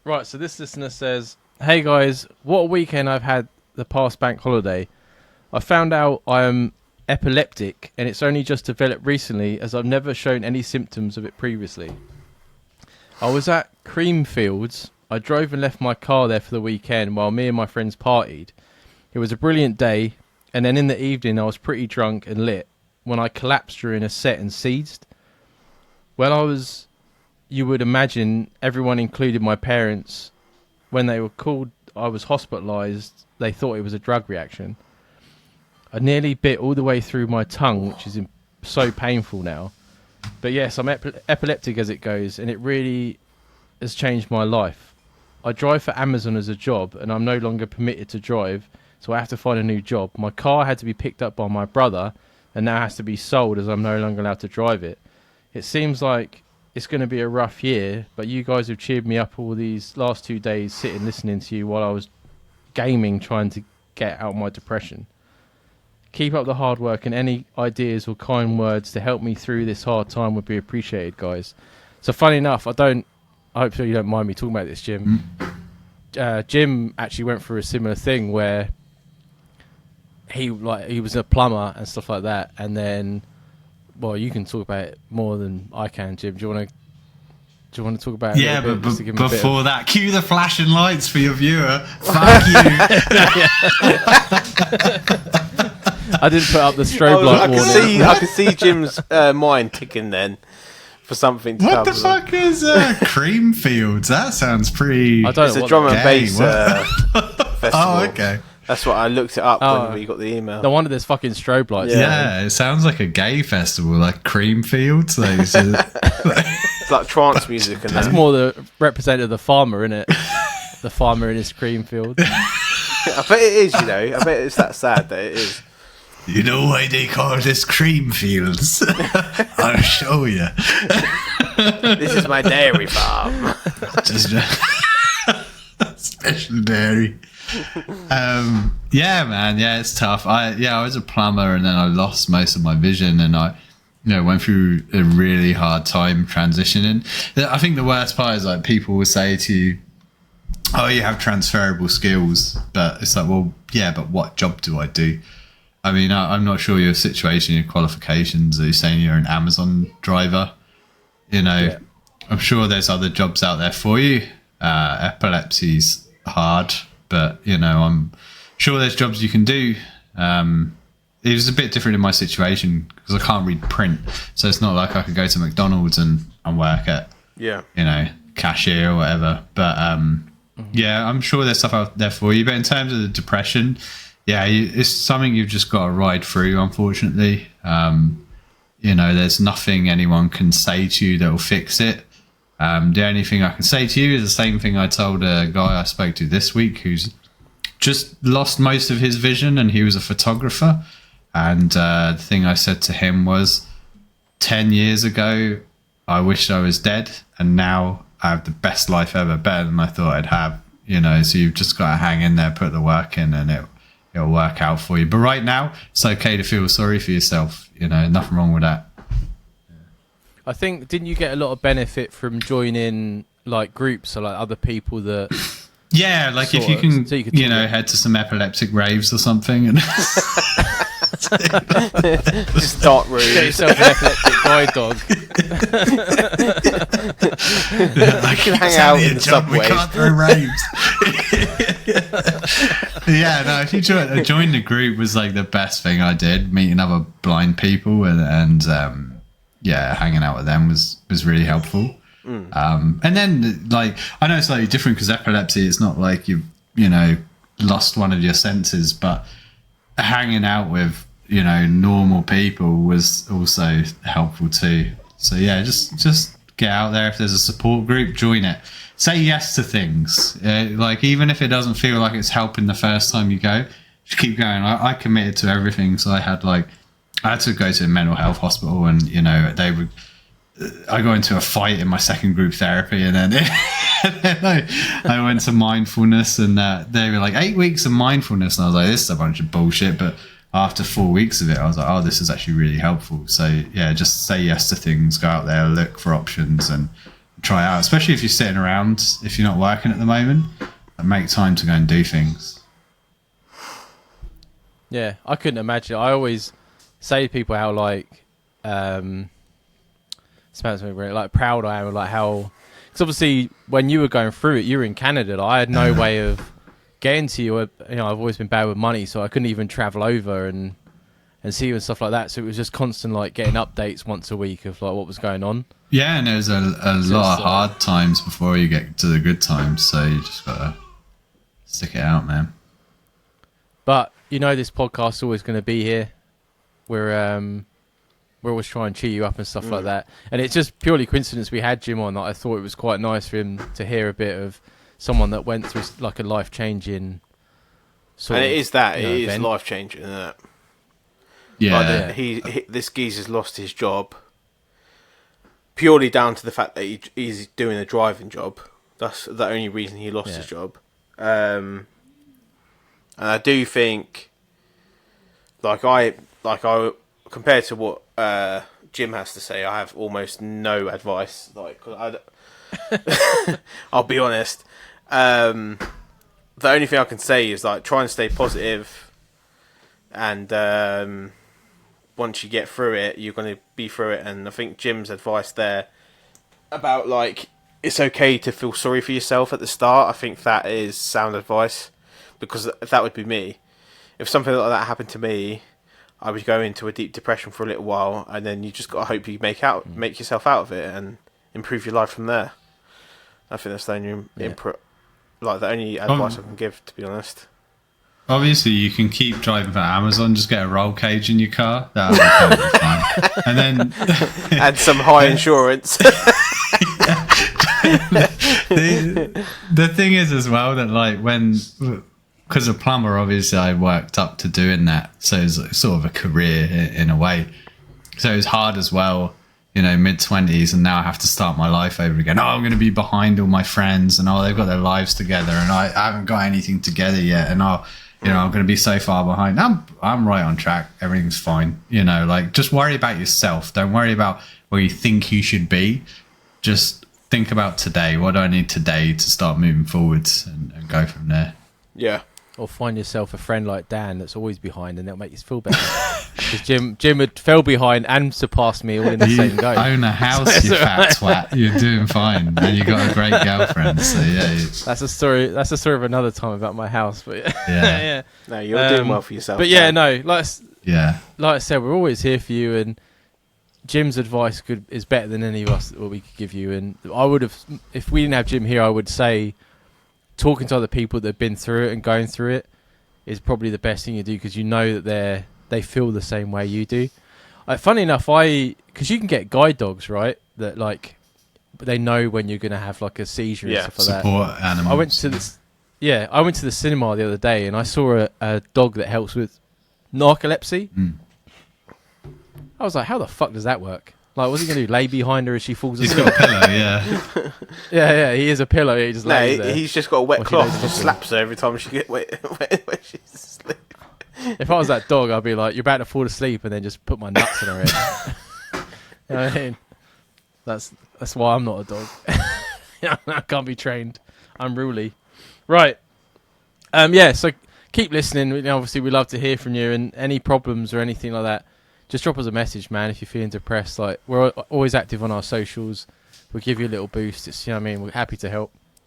Right, so this listener says, "Hey guys, what a weekend I've had the past bank holiday. I found out I am epileptic and it's only just developed recently as I've never shown any symptoms of it previously. I was at Creamfields. I drove and left my car there for the weekend while me and my friends partied. It was a brilliant day, and then in the evening I was pretty drunk and lit when I collapsed during a set and seized. You would imagine, everyone including my parents, when they were called I was hospitalised, they thought it was a drug reaction. I nearly bit all the way through my tongue, which is so painful now. But yes, I'm epileptic as it goes, and it really has changed my life. I drive for Amazon as a job, and I'm no longer permitted to drive, so I have to find a new job. My car had to be picked up by my brother, and now has to be sold as I'm no longer allowed to drive it. It seems like it's going to be a rough year, but you guys have cheered me up all these last 2 days sitting listening to you while I was gaming trying to get out my depression. Keep up the hard work, and any ideas or kind words to help me through this hard time would be appreciated, guys." So funny enough, hopefully you don't mind me talking about this, Jim. Jim actually went through a similar thing where he was a plumber and stuff like that, and then, well, you can talk about it more than I can, Jim. Do you want to talk about it? Yeah, but before that, cue the flashing lights for your viewer. Fuck you. I didn't put up the strobe light warning. I could see Jim's mind ticking then for something to What come. the fuck is Creamfields? That sounds pretty... I don't It's know a drum and bass festival. Oh, okay. That's what I looked it up when we got the email. No wonder there's fucking strobe lights. Yeah, it sounds like a gay festival, like Creamfields. It's like trance music. And that's more the representative of the farmer, isn't it? The farmer in his cream field. I bet it is, I bet it's that sad that it is. You know why they call this Creamfields? I'll show you. This is my dairy farm. Special dairy. Yeah, man. Yeah, it's tough. I was a plumber, and then I lost most of my vision, and I went through a really hard time transitioning. I think the worst part is like people will say to you, "Oh, you have transferable skills," but it's like, well, yeah, but what job do I do? I mean, I'm not sure your situation, your qualifications. Are you saying you're an Amazon driver? I'm sure there's other jobs out there for you. Epilepsy's hard, but I'm sure there's jobs you can do. It was a bit different in my situation because I can't read print, so it's not like I could go to McDonald's and work at cashier or whatever. But I'm sure there's stuff out there for you. But in terms of the depression, it's something you've just got to ride through, unfortunately. There's nothing anyone can say to you that will fix it. The only thing I can say to you is the same thing I told a guy I spoke to this week who's just lost most of his vision, and he was a photographer. And the thing I said to him was, 10 years ago, I wished I was dead, and now I have the best life ever, better than I thought I'd have. So you've just got to hang in there, put the work in, and it'll work out for you. But right now, it's okay to feel sorry for yourself. Nothing wrong with that. I think, didn't you get a lot of benefit from joining like groups or like other people that? Yeah, like if you can, head to some epileptic raves or something, and just start room. Get yourself an epileptic guide dog. You can hang out in the subway. We can't throw raves. If you join the group was like the best thing I did. Meeting other blind people and hanging out with them was really helpful. And then like I know it's slightly different because epilepsy, it's not like you've lost one of your senses, but hanging out with normal people was also helpful too. So just get out there. If there's a support group, join it. Say yes to things. Like even if it doesn't feel like it's helping the first time you go, just keep going. I committed to everything, so I had to go to a mental health hospital, and I got into a fight in my second group therapy, and then I went to mindfulness, and they were like 8 weeks of mindfulness, and I was like, this is a bunch of bullshit. But after 4 weeks of it, I was like, oh, this is actually really helpful. So yeah, just say yes to things, go out there, look for options and try out, especially if you're sitting around, if you're not working at the moment, and make time to go and do things. Yeah, I couldn't imagine. I always say to people how like sounds really like proud I am of like how, because obviously when you were going through it, you were in Canada. Like, I had no way of getting to you. You know, I've always been bad with money, so I couldn't even travel over and see you and stuff like that. So it was just constant like getting updates once a week of like what was going on. Yeah, and there's a lot of hard times before you get to the good times. So you just gotta stick it out, man. But you know, this podcast's always going to be here. We're always trying to cheer you up and stuff like that. And it's just purely coincidence we had Jim on that I thought it was quite nice for him to hear a bit of someone that went through like a life-changing sort and of, it is that. you know, It is event. life-changing, isn't it? Yeah. Like this geezer's lost his job purely down to the fact that he's doing a driving job. That's the only reason he lost his job. And I do think, like I compared to what Jim has to say, I have almost no advice. Like, I'll be honest. The only thing I can say is like try and stay positive, and once you get through it, you're going to be through it. And I think Jim's advice there about like it's okay to feel sorry for yourself at the start, I think that is sound advice, because that would be me. If something like that happened to me, I would go into a deep depression for a little while, and then you just got to hope you make yourself out of it and improve your life from there. I think that's the only the only advice I can give, to be honest. Obviously, you can keep driving for Amazon. Just get a roll cage in your car. That'll be totally fine. And then and some high insurance. the thing is as well that like because a plumber, obviously I worked up to doing that, so it's sort of a career in a way. So it was hard as well, you know, mid-20s, and now I have to start my life over again. Oh, I'm going to be behind all my friends, and they've got their lives together, and I haven't got anything together yet, and I'm going to be so far behind. I'm right on track. Everything's fine. You know, like just worry about yourself. Don't worry about where you think you should be. Just think about today. What do I need today to start moving forwards and go from there? Yeah. Or find yourself a friend like Dan that's always behind, and that'll make you feel better. Because Jim had fell behind and surpassed me all in the same go. You own a house, you fat twat. You're doing fine, and you got a great girlfriend. So yeah, that's a story. That's a story of another time about my house. But yeah. No, you're doing well for yourself. But yeah, no, like I said, we're always here for you, and Jim's advice is better than any of us what we could give you. And I would have, if we didn't have Jim here, I would say talking to other people that have been through it and going through it is probably the best thing you do, because you know that they feel the same way you do. Funny enough, because you can get guide dogs, right? That like they know when you're going to have like a seizure and stuff like that. Support animals. I went to the cinema the other day, and I saw a dog that helps with narcolepsy. I was like, how the fuck does that work? Like, what's he going to do? Lay behind her as she falls asleep? He's got a pillow, yeah. yeah, he is a pillow. He just lays there. He's just got a wet cloth. She Just slaps her every time she gets wet when she's asleep. If I was that dog, I'd be like, you're about to fall asleep, and then just put my nuts in her head. You know what I mean? That's why I'm not a dog. I can't be trained. I'm ruly. Right. So keep listening. You know, obviously, we love to hear from you, and any problems or anything like that, just drop us a message, man, if you're feeling depressed. Like, we're always active on our socials. We'll give you a little boost. It's, you know what I mean? We're happy to help.